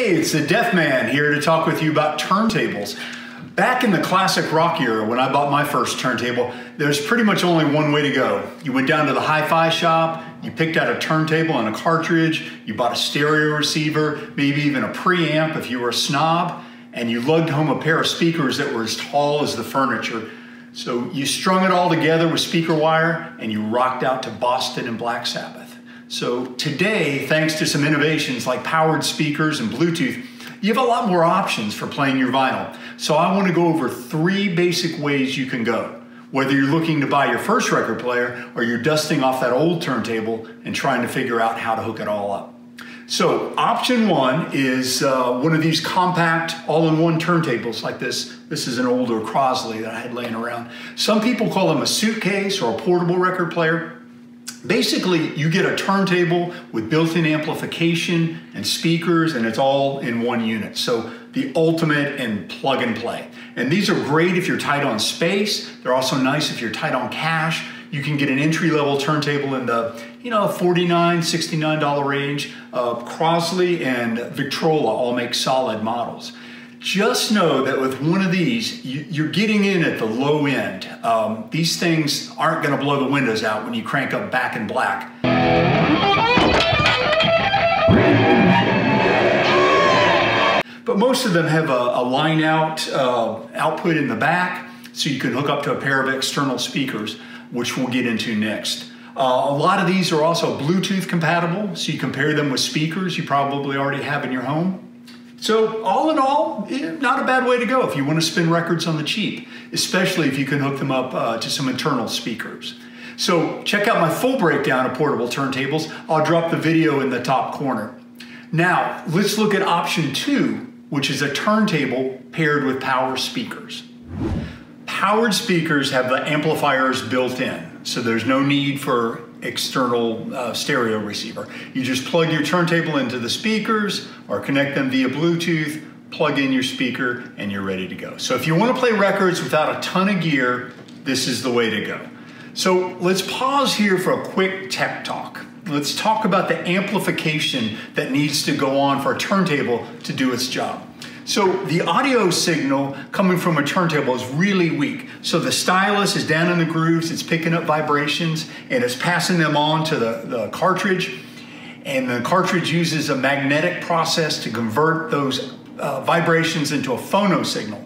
Hey, it's the Deaf Man here to talk with you about turntables. Back in the classic rock era, when I bought my first turntable, there's pretty much only one way to go. You went down to the hi-fi shop, you picked out a turntable and a cartridge, you bought a stereo receiver, maybe even a preamp if you were a snob, and you lugged home a pair of speakers that were as tall as the furniture. So you strung it all together with speaker wire and you rocked out to Boston and Black Sabbath. So today, thanks to some innovations like powered speakers and Bluetooth, you have a lot more options for playing your vinyl. So I want to go over 3 basic ways you can go. Whether you're looking to buy your first record player or you're dusting off that old turntable and trying to figure out how to hook it all up. So option 1 is one of these compact all-in-one turntables like this. This is an older Crosley that I had laying around. Some people call them a suitcase or a portable record player. Basically, you get a turntable with built-in amplification and speakers, and it's all in one unit. So the ultimate in plug and play. And these are great if you're tight on space. They're also nice if you're tight on cash. You can get an entry-level turntable in the $49, $69 range. Crosley and Victrola all make solid models. Just know that with one of these, you're getting in at the low end. These things aren't going to blow the windows out when you crank up Back in Black. But most of them have a line out output in the back, so you can hook up to a pair of external speakers, which we'll get into next. A lot of these are also Bluetooth compatible, so you can pair them with speakers you probably already have in your home. So all in all, not a bad way to go if you want to spin records on the cheap, especially if you can hook them up to some internal speakers. So check out my full breakdown of portable turntables. I'll drop the video in the top corner. Now, let's look at option 2, which is a turntable paired with power speakers. Powered speakers have the amplifiers built in, so there's no need for external stereo receiver. You just plug your turntable into the speakers or connect them via Bluetooth, plug in your speaker, and you're ready to go. So if you want to play records without a ton of gear, this is the way to go. So let's pause here for a quick tech talk. Let's talk about the amplification that needs to go on for a turntable to do its job. So the audio signal coming from a turntable is really weak. So the stylus is down in the grooves, it's picking up vibrations, and it's passing them on to the cartridge. And the cartridge uses a magnetic process to convert those vibrations into a phono signal.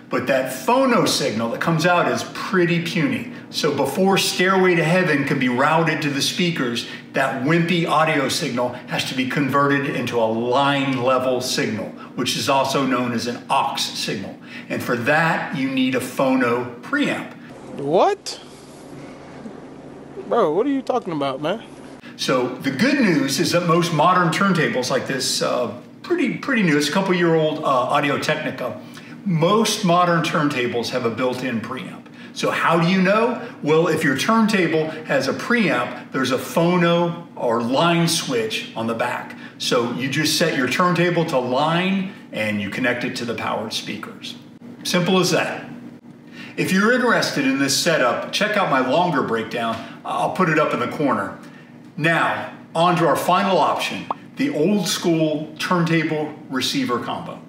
But that phono signal that comes out is pretty puny. So before Stairway to Heaven can be routed to the speakers, that wimpy audio signal has to be converted into a line level signal, which is also known as an aux signal. And for that, you need a phono preamp. What? Bro, what are you talking about, man? So the good news is that most modern turntables like this, pretty new, it's a couple-year-old Audio-Technica, most modern turntables have a built-in preamp. So how do you know? Well, if your turntable has a preamp, there's a phono or line switch on the back. So you just set your turntable to line and you connect it to the powered speakers. Simple as that. If you're interested in this setup, check out my longer breakdown. I'll put it up in the corner. Now, on to our final option, the old school turntable receiver combo.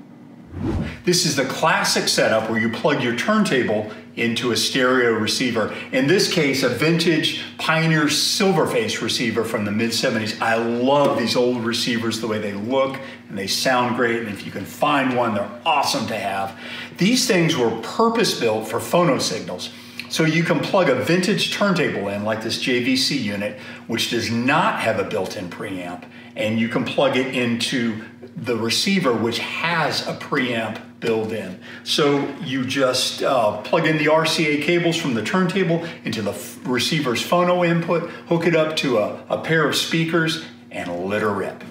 This is the classic setup where you plug your turntable into a stereo receiver. In this case, a vintage Pioneer Silverface receiver from the mid-70s. I love these old receivers, the way they look and they sound great. And if you can find one, they're awesome to have. These things were purpose-built for phono signals. So you can plug a vintage turntable in, like this JVC unit, which does not have a built-in preamp, and you can plug it into the receiver, which has a preamp built in. So you just plug in the RCA cables from the turntable into the receiver's phono input, hook it up to a pair of speakers, and let her rip.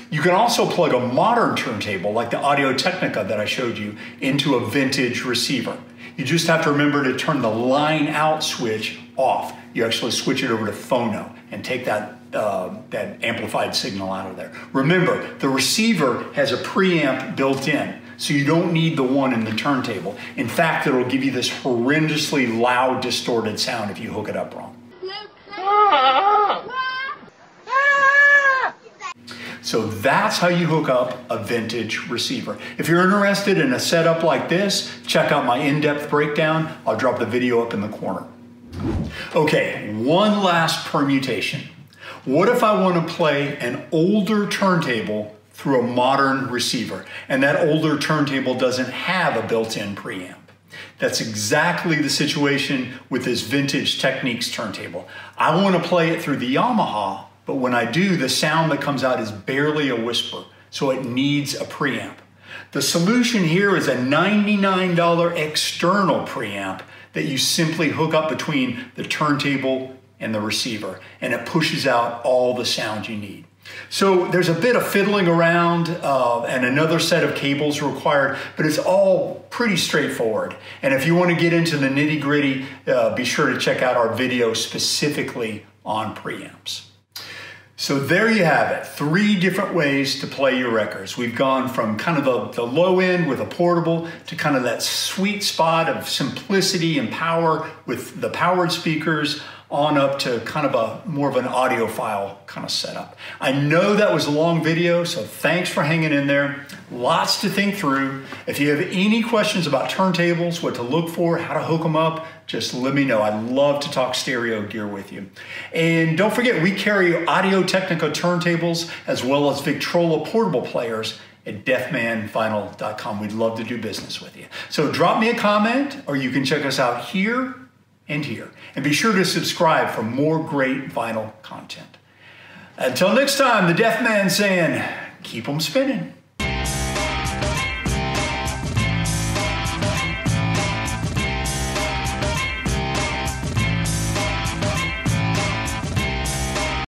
You can also plug a modern turntable, like the Audio-Technica that I showed you, into a vintage receiver. You just have to remember to turn the line out switch off. You actually switch it over to phono and take that amplified signal out of there. Remember, the receiver has a preamp built in, so you don't need the one in the turntable. In fact, it'll give you this horrendously loud, distorted sound if you hook it up wrong. So that's how you hook up a vintage receiver. If you're interested in a setup like this, check out my in-depth breakdown. I'll drop the video up in the corner. Okay, one last permutation. What if I want to play an older turntable through a modern receiver, and that older turntable doesn't have a built-in preamp? That's exactly the situation with this vintage Techniques turntable. I want to play it through the Yamaha, but when I do, the sound that comes out is barely a whisper, so it needs a preamp. The solution here is a $99 external preamp that you simply hook up between the turntable and the receiver, and it pushes out all the sound you need. So there's a bit of fiddling around and another set of cables required, but it's all pretty straightforward. And if you want to get into the nitty-gritty, be sure to check out our video specifically on preamps. So there you have it, 3 different ways to play your records. We've gone from kind of the low end with a portable to kind of that sweet spot of simplicity and power with the powered speakers on up to kind of a more of an audiophile kind of setup. I know that was a long video, so thanks for hanging in there. Lots to think through. If you have any questions about turntables, what to look for, how to hook them up, just let me know. I'd love to talk stereo gear with you. And don't forget, we carry Audio-Technica turntables as well as Victrola portable players at deafmanvinyl.com. We'd love to do business with you. So drop me a comment, or you can check us out here and here. And be sure to subscribe for more great vinyl content. Until next time, the Deaf Man saying, keep them spinning.